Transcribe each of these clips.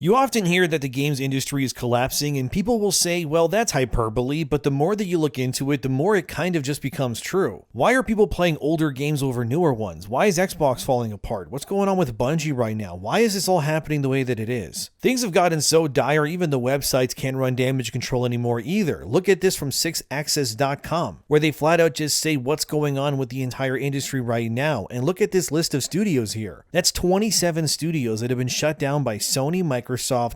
You often hear that the games industry is collapsing, and people will say, well, that's hyperbole, but the more that you look into it, the more it kind of just becomes true. Why are people playing older games over newer ones? Why is Xbox falling apart? What's going on with Bungie right now? Why is this all happening the way that it is? Things have gotten so dire, even the websites can't run damage control anymore either. Look at this from 6axis.com, where they flat out just say what's going on with the entire industry right now. And look at this list of studios here. That's 27 studios that have been shut down by Sony, Microsoft,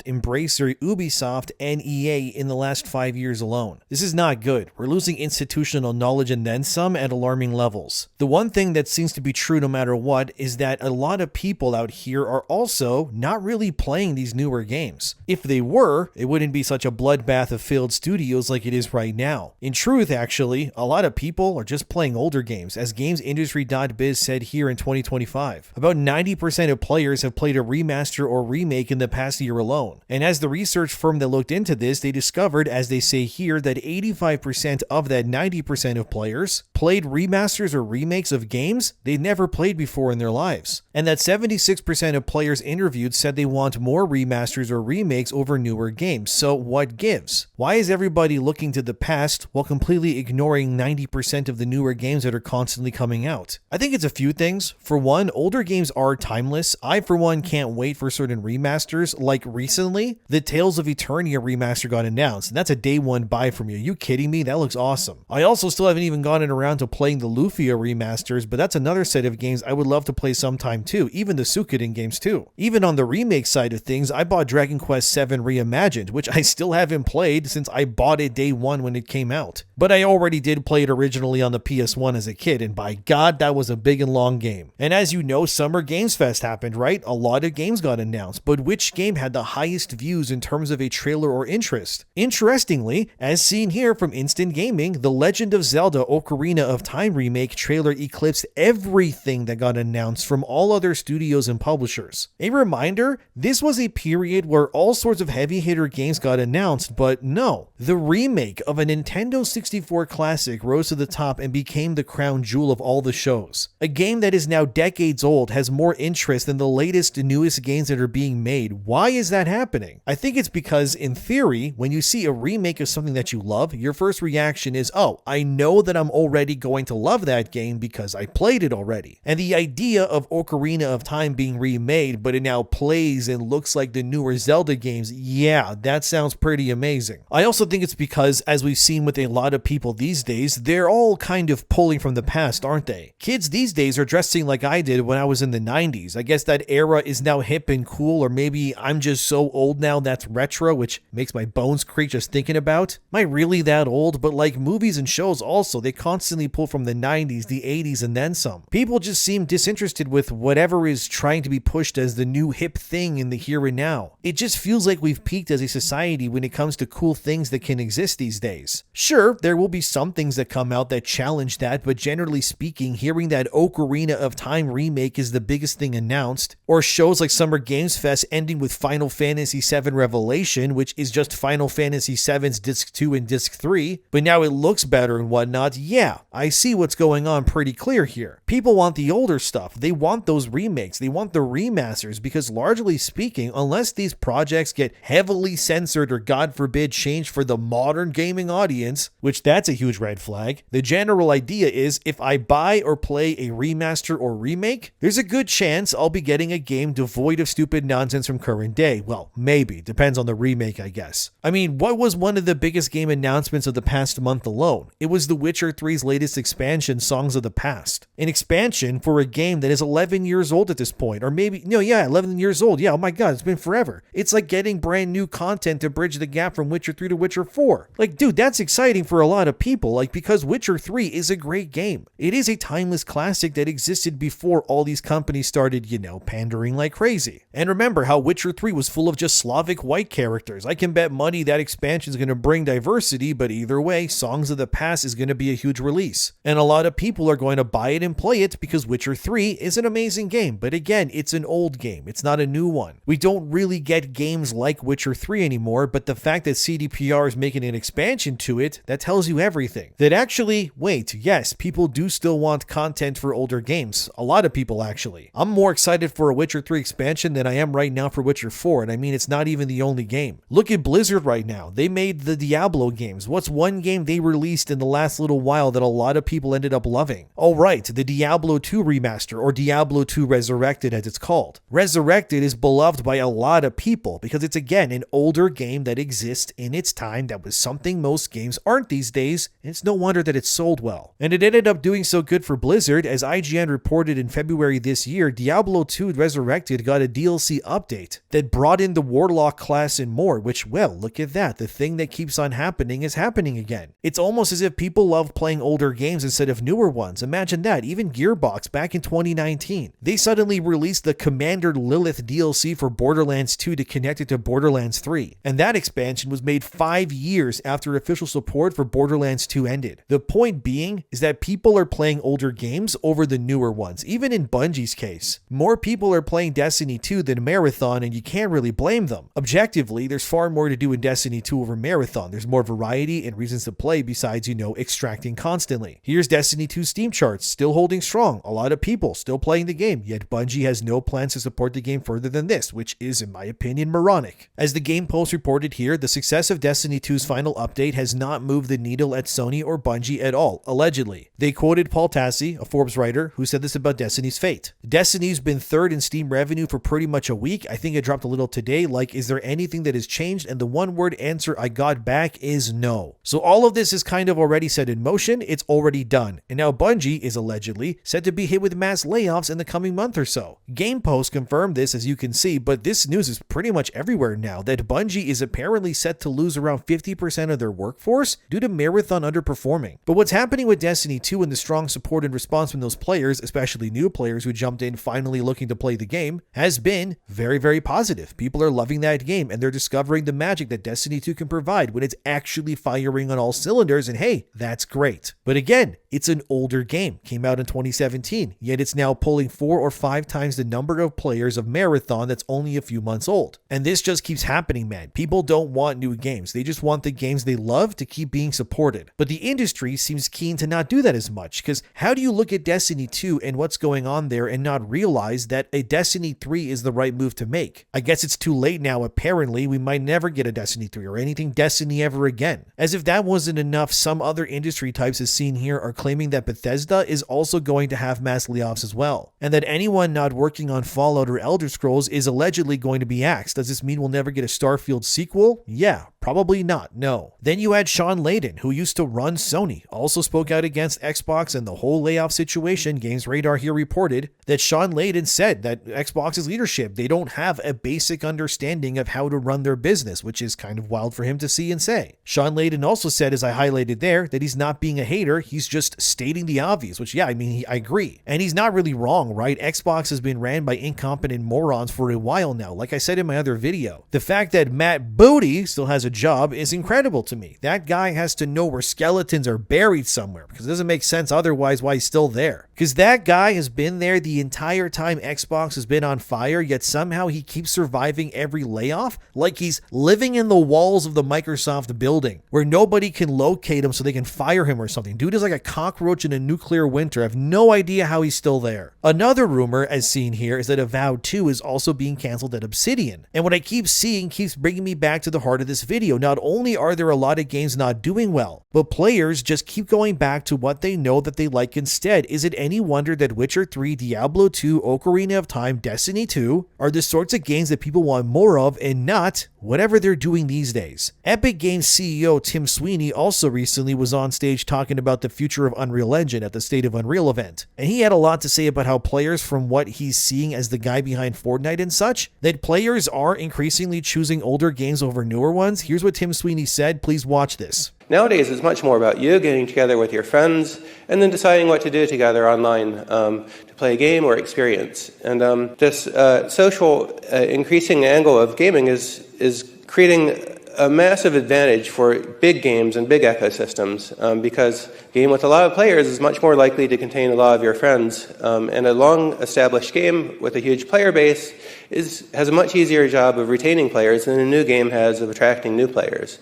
Embracer, Ubisoft, and EA in the last 5 years alone. This is not good. We're losing institutional knowledge and then some at alarming levels. The one thing that seems to be true no matter what is that a lot of people out here are also not really playing these newer games. If they were, it wouldn't be such a bloodbath of failed studios like it is right now. In truth, actually, a lot of people are just playing older games, as GamesIndustry.biz said here in 2025. About 90% of players have played a remaster or remake in the past year alone. And as the research firm that looked into this, they discovered, as they say here, that 85% of that 90% of players played remasters or remakes of games they'd never played before in their lives. And that 76% of players interviewed said they want more remasters or remakes over newer games. So what gives? Why is everybody looking to the past while completely ignoring 90% of the newer games that are constantly coming out? I think it's a few things. For one, older games are timeless. I, for one, can't wait for certain remasters. Like recently, the Tales of Eternia remaster got announced, and that's a day one buy from you. Are you kidding me? That looks awesome. I also still haven't even gotten around to playing the Lufia remasters, but that's another set of games I would love to play sometime too, even the Suikoden games too. Even on the remake side of things, I bought Dragon Quest VII Reimagined, which I still haven't played since I bought it day one when it came out. But I already did play it originally on the PS1 as a kid, and by God, that was a big and long game. And as you know, Summer Games Fest happened, right? A lot of games got announced, but which game had the highest views in terms of a trailer or interest? Interestingly, as seen here from Instant Gaming, the Legend of Zelda Ocarina of Time remake trailer eclipsed everything that got announced from all other studios and publishers. A reminder, this was a period where all sorts of heavy hitter games got announced, but no, the remake of a Nintendo 64 classic rose to the top and became the crown jewel of all the shows. A game that is now decades old has more interest than the latest and newest games that are being made. Why is that happening? I think it's because, in theory, when you see a remake of something that you love, your first reaction is, oh, I know that I'm already going to love that game because I played it already. And the idea of Ocarina of Time being remade, but it now plays and looks like the newer Zelda games, yeah, that sounds pretty amazing. I also think it's because, as we've seen with a lot of people these days, they're all kind of pulling from the past, aren't they? Kids these days are dressing like I did when I was in the 90s. I guess that era is now hip and cool, or maybe I'm just so old now that's retro, which makes my bones creak just thinking about. Am I really that old? But like movies and shows also, they constantly pull from the 90s, the 80s, and then some. People just seem disinterested with whatever is trying to be pushed as the new hip thing in the here and now. It just feels like we've peaked as a society when it comes to cool things that can exist these days. Sure, there will be some things that come out that challenge that, but generally speaking, hearing that Ocarina of Time remake is the biggest thing announced, or shows like Summer Games Fest ending with Final Fantasy VII Revelation, which is just Final Fantasy VII's Disc 2 and Disc 3, but now it looks better and whatnot, yeah, I see what's going on pretty clear here. People want the older stuff, they want those remakes, they want the remasters, because largely speaking, unless these projects get heavily censored or God forbid changed for the modern gaming audience, which that's a huge red flag, the general idea is if I buy or play a remaster or remake, there's a good chance I'll be getting a game devoid of stupid nonsense from current day. Well, maybe. Depends on the remake, I guess. I mean, what was one of the biggest game announcements of the past month alone? It was The Witcher 3's latest expansion, Songs of the Past. An expansion for a game that is 11 years old at this point. Or maybe, no, yeah, 11 years old. Yeah, oh my God, it's been forever. It's like getting brand new content to bridge the gap from Witcher 3 to Witcher 4. Like, dude, that's exciting for a lot of people, like, because Witcher 3 is a great game. It is a timeless classic that existed before all these companies started, pandering like crazy. And remember how Witcher 3 was full of just Slavic white characters. I can bet money that expansion is going to bring diversity, but either way, Songs of the Past is going to be a huge release. And a lot of people are going to buy it and play it because Witcher 3 is an amazing game. But again, it's an old game. It's not a new one. We don't really get games like Witcher 3 anymore, but the fact that CDPR is making an expansion to it, that tells you everything. That actually, wait, yes, people do still want content for older games. A lot of people, actually. I'm more excited for a Witcher 3 expansion than I am right now for Witcher 4, and I mean it's not even the only game. Look at Blizzard right now. They made the Diablo games. What's one game they released in the last little while that a lot of people ended up loving? Oh right, the Diablo 2 remaster, or Diablo 2 Resurrected as it's called. Resurrected is beloved by a lot of people because it's again an older game that exists in its time that was something most games aren't these days, and it's no wonder that it sold well. And it ended up doing so good for Blizzard, as IGN reported in February this year, Diablo 2 Resurrected got a DLC update that brought in the Warlock class and more, which, well, look at that. The thing that keeps on happening is happening again. It's almost as if people love playing older games instead of newer ones. Imagine that. Even Gearbox back in 2019, they suddenly released the Commander Lilith DLC for Borderlands 2 to connect it to Borderlands 3. And that expansion was made 5 years after official support for Borderlands 2 ended. The point being is that people are playing older games over the newer ones, even in Bungie's case. More people are playing Destiny 2 than Marathon, and you can't really blame them. Objectively, there's far more to do in Destiny 2 over Marathon. There's more variety and reasons to play besides, extracting constantly. Here's Destiny 2 Steam charts, still holding strong. A lot of people still playing the game, yet Bungie has no plans to support the game further than this, which is, in my opinion, moronic. As the Game Post reported here, the success of Destiny 2's final update has not moved the needle at Sony or Bungie at all, allegedly. They quoted Paul Tassi, a Forbes writer, who said this about Destiny's fate. Destiny's been third in Steam revenue for pretty much a week. I think it dropped a little today. Like, is there anything that has changed? And the one-word answer I got back is no. So all of this is kind of already set in motion. It's already done. And now Bungie is allegedly set to be hit with mass layoffs in the coming month or so. Game Post confirmed this, as you can see, but this news is pretty much everywhere now that Bungie is apparently set to lose around 50% of their workforce due to Marathon underperforming. But what's happening with Destiny 2 and the strong support and response from those players, especially new players who jumped in finally looking to play the game, has been very, very positive. People are loving that game, and they're discovering the magic that Destiny 2 can provide when it's actually firing on all cylinders, and hey, that's great. But again, it's an older game. Came out in 2017, yet it's now pulling 4 or 5 times the number of players of Marathon that's only a few months old. And this just keeps happening, man. People don't want new games. They just want the games they love to keep being supported. But the industry seems keen to not do that as much, because how do you look at Destiny 2 and what's going on there and not realize that a Destiny 3 is the right move to make? I guess it's too late now. Apparently, we might never get a Destiny 3 or anything Destiny ever again. As if that wasn't enough, some other industry types as seen here are claiming that Bethesda is also going to have mass layoffs as well, and that anyone not working on Fallout or Elder Scrolls is allegedly going to be axed. Does this mean we'll never get a Starfield sequel? Yeah, probably not, no. Then you had Sean Layden, who used to run Sony, also spoke out against Xbox and the whole layoff situation. Games Radar here reported that Sean Layden said that Xbox's leadership, they don't have a basic understanding of how to run their business, which is kind of wild for him to see and say. Sean Layden also said, as I highlighted there, that he's not being a hater, he's just stating the obvious, which yeah, I agree. And he's not really wrong, right? Xbox has been ran by incompetent morons for a while now, like I said in my other video. The fact that Matt Booty still has a job is incredible to me. That guy has to know where skeletons are buried somewhere, because it doesn't make sense otherwise why he's still there. Because that guy has been there the entire time Xbox has been on fire, yet somehow he keeps surviving every layoff like he's living in the walls of the Microsoft building where nobody can locate him so they can fire him or something. Dude is like a cockroach in a nuclear winter. I have no idea how he's still there. Another rumor, as seen here, is that Avowed 2 is also being canceled at Obsidian. And what I keep seeing keeps bringing me back to the heart of this video. Not only are there a lot of games not doing well, but players just keep going back to what they know that they like instead. Is it any wonder that Witcher 3, Diablo 2, Ocarina of Time, Destiny 2 are the sorts of games that people want more of and not whatever they're doing these days? Epic Games CEO Tim Sweeney also recently was on stage talking about the future of Unreal Engine at the State of Unreal event. And he had a lot to say about how players, from what he's seeing as the guy behind Fortnite and such, that players are increasingly choosing older games over newer ones. Here's what Tim Sweeney said. Please watch this. Nowadays, it's much more about you getting together with your friends and then deciding what to do together online to play a game or experience. And this social increasing angle of gaming is creating a massive advantage for big games and big ecosystems because a game with a lot of players is much more likely to contain a lot of your friends. And a long-established game with a huge player base has a much easier job of retaining players than a new game has of attracting new players.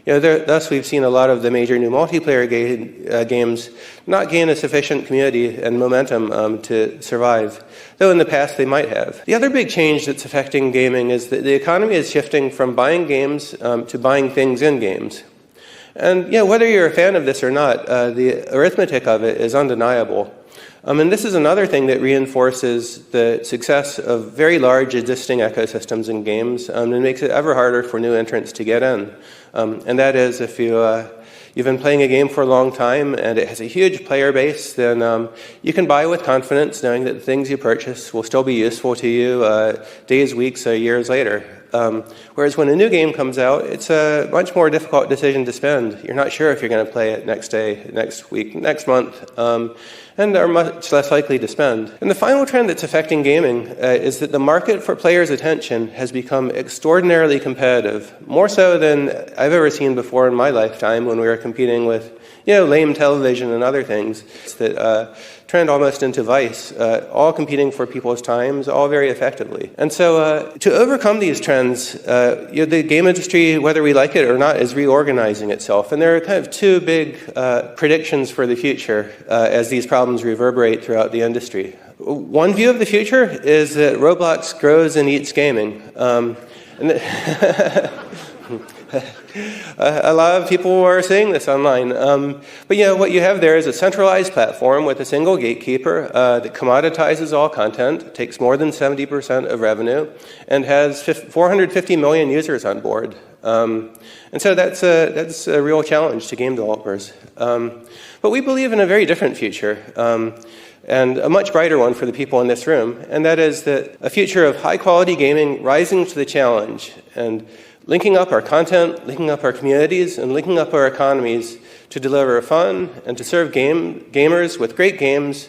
Thus we've seen a lot of the major new multiplayer games not gain a sufficient community and momentum to survive, though in the past they might have. The other big change that's affecting gaming is that the economy is shifting from buying games to buying things in games. And whether you're a fan of this or not, the arithmetic of it is undeniable. And this is another thing that reinforces the success of very large existing ecosystems in games and makes it ever harder for new entrants to get in. And that is, if you've been playing a game for a long time and it has a huge player base, then you can buy with confidence knowing that the things you purchase will still be useful to you days, weeks, or years later. Whereas when a new game comes out, it's a much more difficult decision to spend. You're not sure if you're going to play it next day, next week, next month, and are much less likely to spend. And the final trend that's affecting gaming is that the market for players' attention has become extraordinarily competitive, more so than I've ever seen before in my lifetime when we were competing with lame television and other things that trend almost into vice, all competing for people's times, all very effectively. And so to overcome these trends, the game industry, whether we like it or not, is reorganizing itself. And there are kind of two big predictions for the future as these problems reverberate throughout the industry. One view of the future is that Roblox grows and eats gaming. A lot of people are saying this online. But what you have there is a centralized platform with a single gatekeeper that commoditizes all content, takes more than 70% of revenue, and has 450 million users on board. And so that's a real challenge to game developers. But we believe in a very different future. And a much brighter one for the people in this room, and that is that a future of high-quality gaming rising to the challenge and linking up our content, linking up our communities, and linking up our economies to deliver fun and to serve gamers with great games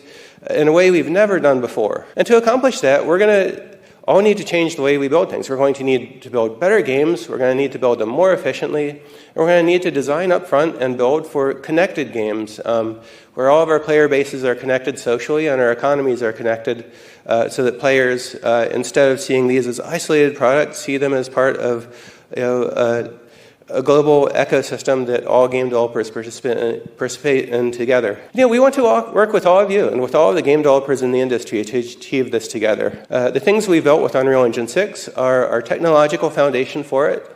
in a way we've never done before. And to accomplish that, we're going to all need to change the way we build things. We're going to need to build better games, we're going to need to build them more efficiently, and we're going to need to design up front and build for connected games, where all of our player bases are connected socially and our economies are connected so that players, instead of seeing these as isolated products, see them as part of a global ecosystem that all game developers participate in together. We want to work with all of you and with all of the game developers in the industry to achieve this together. The things we built with Unreal Engine 6 are our technological foundation for it.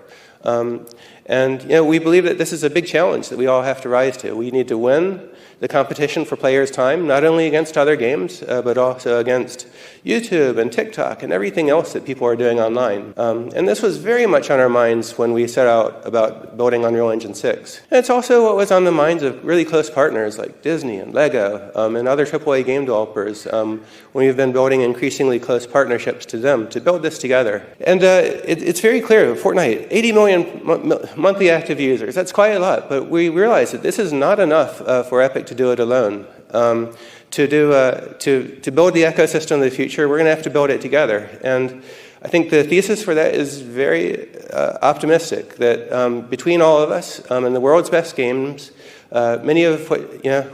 And we believe that this is a big challenge that we all have to rise to. We need to win the competition for players' time, not only against other games, but also against YouTube and TikTok and everything else that people are doing online. And this was very much on our minds when we set out about building Unreal Engine 6. And it's also what was on the minds of really close partners like Disney and Lego and other AAA game developers when we've been building increasingly close partnerships to them to build this together. And it's very clear, Fortnite, 80 million monthly active users, that's quite a lot, but we realize that this is not enough for Epic to do it alone. To build the ecosystem of the future, we're going to have to build it together. And I think the thesis for that is very optimistic, that between all of us and the world's best games, many of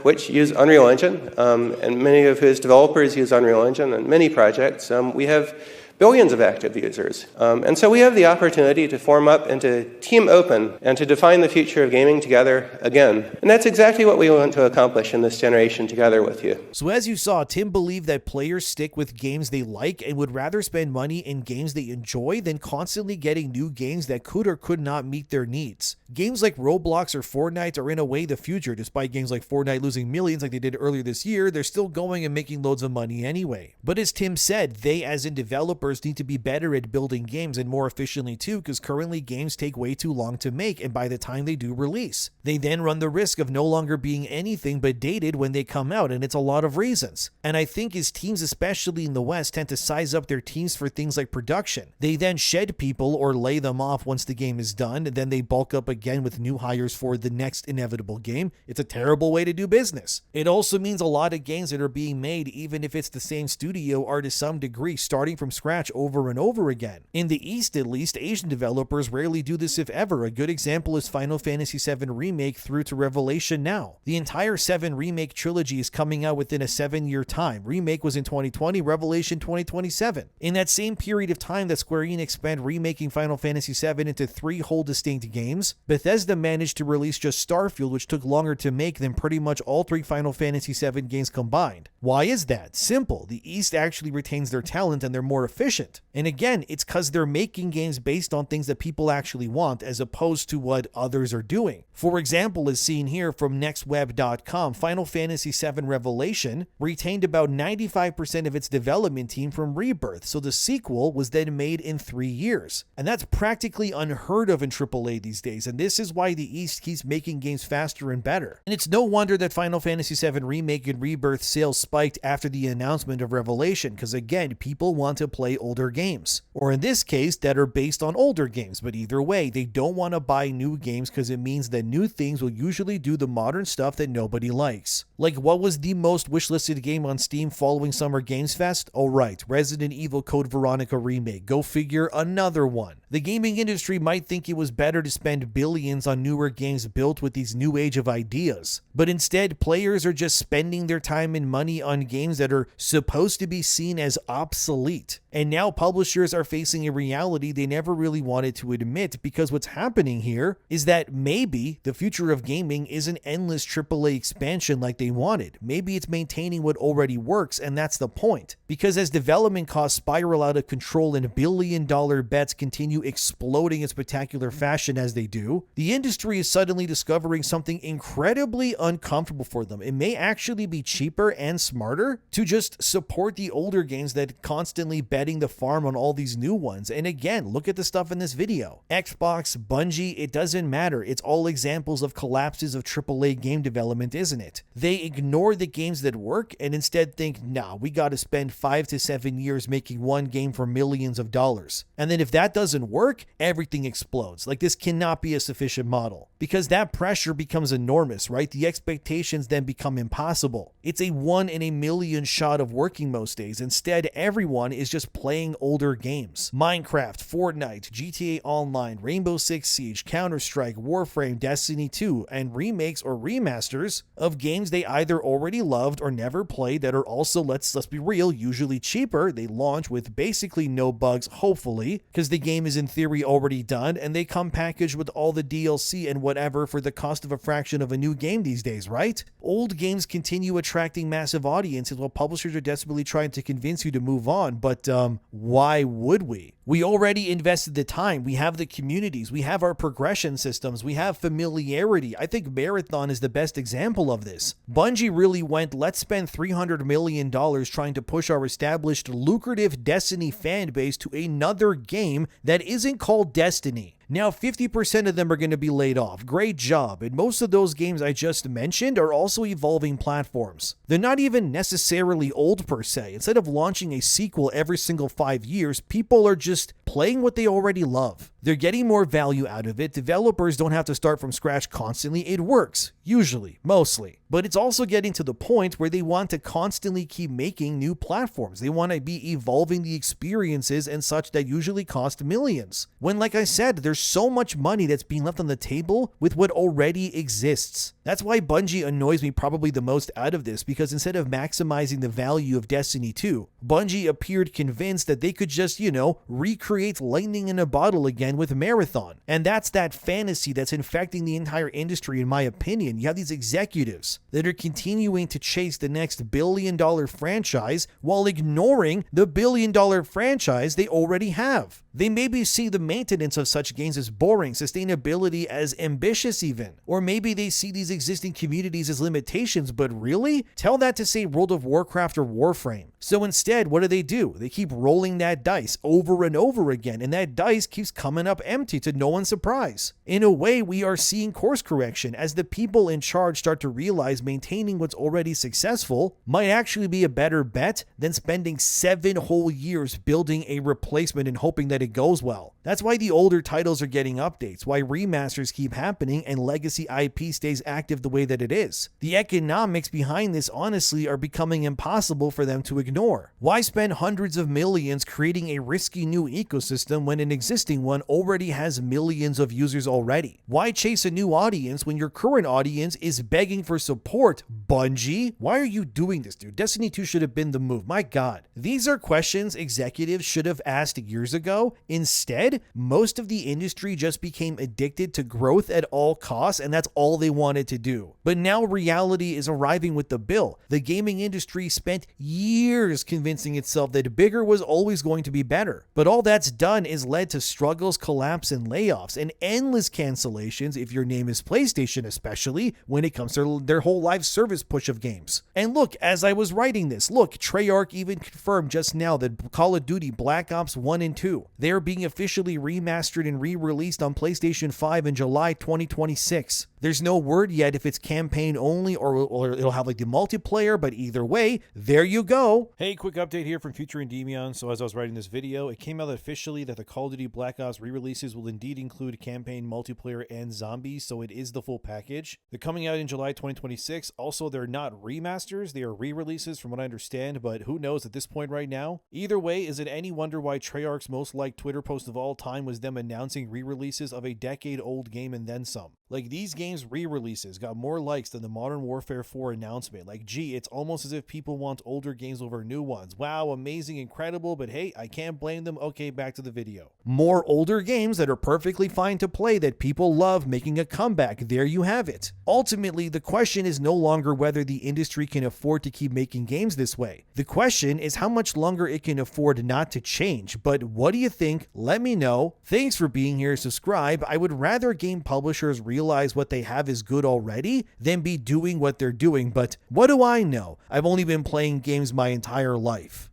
which use Unreal Engine, and many of whose developers use Unreal Engine, and many projects, we have billions of active users. And so we have the opportunity to form up and to team open and to define the future of gaming together again. And that's exactly what we want to accomplish in this generation together with you. So as you saw, Tim believed that players stick with games they like and would rather spend money in games they enjoy than constantly getting new games that could or could not meet their needs. Games like Roblox or Fortnite are in a way the future. Despite games like Fortnite losing millions like they did earlier this year, they're still going and making loads of money anyway. But as Tim said, they as in developers need to be better at building games and more efficiently too, because currently games take way too long to make, and by the time they do release, they then run the risk of no longer being anything but dated when they come out, and it's a lot of reasons. And I think as teams, especially in the West, tend to size up their teams for things like production, they then shed people or lay them off once the game is done, and then they bulk up again with new hires for the next inevitable game. It's a terrible way to do business. It also means a lot of games that are being made, even if it's the same studio, are to some degree starting from scratch scratch over and over again. In the East, at least, Asian developers rarely do this, if ever. A good example is Final Fantasy VII Remake through to Revelation now. The entire 7 Remake trilogy is coming out within a 7-year time. Remake was in 2020, Revelation 2027. In that same period of time that Square Enix spent remaking Final Fantasy VII into 3 whole distinct games, Bethesda managed to release just Starfield, which took longer to make than pretty much all 3 Final Fantasy VII games combined. Why is that? Simple. The East actually retains their talent and they're more efficient. And again, it's because they're making games based on things that people actually want as opposed to what others are doing. For example, as seen here from nextweb.com, Final Fantasy VII Revelation retained about 95% of its development team from Rebirth, so the sequel was then made in 3 years. And that's practically unheard of in AAA these days, and this is why the East keeps making games faster and better. And it's no wonder that Final Fantasy VII Remake and Rebirth sales spiked after the announcement of Revelation, because again, people want to play older games. Or in this case, that are based on older games, but either way, they don't want to buy new games because it means that new things will usually do the modern stuff that nobody likes. Like, what was the most wishlisted game on Steam following Summer Games Fest? Oh right, Resident Evil Code Veronica Remake. Go figure, another one. The gaming industry might think it was better to spend billions on newer games built with these new age of ideas, but instead players are just spending their time and money on games that are supposed to be seen as obsolete. And now publishers are facing a reality they never really wanted to admit, because what's happening here is that maybe the future of gaming is an endless AAA expansion like they wanted. Maybe it's maintaining what already works, and that's the point. Because as development costs spiral out of control and billion-dollar bets continue exploding in spectacular fashion as they do, the industry is suddenly discovering something incredibly uncomfortable for them. It may actually be cheaper and smarter to just support the older games that constantly betting the farm on all these new ones. And again, look at the stuff in this video. Xbox, Bungie, it doesn't matter. It's all examples of collapses of AAA game development, isn't it? They ignore the games that work and instead think, nah, we gotta spend 5 to 7 years making one game for millions of dollars. And then if that doesn't work, everything explodes. Like, this cannot be a sufficient model, because that pressure becomes enormous, right? The expectations then become impossible. It's a 1 in a million shot of working most days. Instead, everyone is just playing older games. Minecraft, Fortnite, GTA Online, Rainbow Six Siege, Counter-Strike, Warframe, Destiny 2, and remakes or remasters of games they either already loved or never played that are also, let's be real, usually cheaper. They launch with basically no bugs, hopefully, because the game is in theory already done, and they come packaged with all the DLC and whatever for the cost of a fraction of a new game these days, right? Old games continue attracting massive audiences while publishers are desperately trying to convince you to move on, but why would we? We already invested the time, we have the communities, we have our progression systems, we have familiarity. I think Marathon is the best example of this. Bungie really went, let's spend $300 million trying to push our established lucrative Destiny fan base to another game that isn't called Destiny. Now, 50% of them are going to be laid off. Great job. And most of those games I just mentioned are also evolving platforms. They're not even necessarily old per se. Instead of launching a sequel every single 5 years, people are just playing what they already love. They're getting more value out of it. Developers don't have to start from scratch constantly. It works. Usually. Mostly. But it's also getting to the point where they want to constantly keep making new platforms. They want to be evolving the experiences and such that usually cost millions. When, like I said, there's so much money that's being left on the table with what already exists. That's why Bungie annoys me probably the most out of this, because instead of maximizing the value of Destiny 2, Bungie appeared convinced that they could just, recreate lightning in a bottle again with Marathon. And that's that fantasy that's infecting the entire industry, in my opinion. You have these executives that are continuing to chase the next billion-dollar franchise while ignoring the billion-dollar franchise they already have. They maybe see the maintenance of such games as boring, sustainability as ambitious even, or maybe they see these existing communities as limitations, but really? Tell that to, say, World of Warcraft or Warframe. So instead, what do? They keep rolling that dice over and over again, and that dice keeps coming up empty to no one's surprise. In a way, we are seeing course correction as the people in charge start to realize maintaining what's already successful might actually be a better bet than spending 7 whole years building a replacement and hoping that that it goes well. That's why the older titles are getting updates, why remasters keep happening, and legacy IP stays active the way that it is. The economics behind this honestly are becoming impossible for them to ignore. Why spend hundreds of millions creating a risky new ecosystem when an existing one already has millions of users already? Why chase a new audience when your current audience is begging for support? Bungie, why are you doing this, dude? Destiny 2 should have been the move. My God. These are questions executives should have asked years ago. Instead, most of the industry just became addicted to growth at all costs, and that's all they wanted to do. But now reality is arriving with the bill. The gaming industry spent years convincing itself that bigger was always going to be better. But all that's done is led to struggles, collapse, and layoffs, and endless cancellations if your name is PlayStation, especially when it comes to their whole live service push of games. And look, as I was writing this, look, Treyarch even confirmed just now that Call of Duty Black Ops 1 and 2, they are being officially remastered and re-released on PlayStation 5 in July 2026. There's no word yet if it's campaign only or it'll have like the multiplayer, but either way, there you go. Hey, quick update here from Future Endymion. So as I was writing this video, it came out officially that the Call of Duty Black Ops re-releases will indeed include campaign, multiplayer, and zombies, so it is the full package. They're coming out in July 2026. Also, they're not remasters, they are re-releases from what I understand, but who knows at this point right now? Either way, is it any wonder why Treyarch's most liked Twitter post of all time was them announcing re-releases of a decade-old game and then some? Like, these games re-releases got more likes than the Modern Warfare 4 announcement. Like, gee, it's almost as if people want older games over new ones. Wow, amazing, incredible, but hey, I can't blame them. Okay, back to the video. More older games that are perfectly fine to play that people love making a comeback. There you have it. Ultimately, the question is no longer whether the industry can afford to keep making games this way. The question is how much longer it can afford not to change. But what do you think? Let me know. Thanks for being here. Subscribe. I would rather game publishers realize what they have is good already than be doing what they're doing. But what do I know? I've only been playing games my entire life.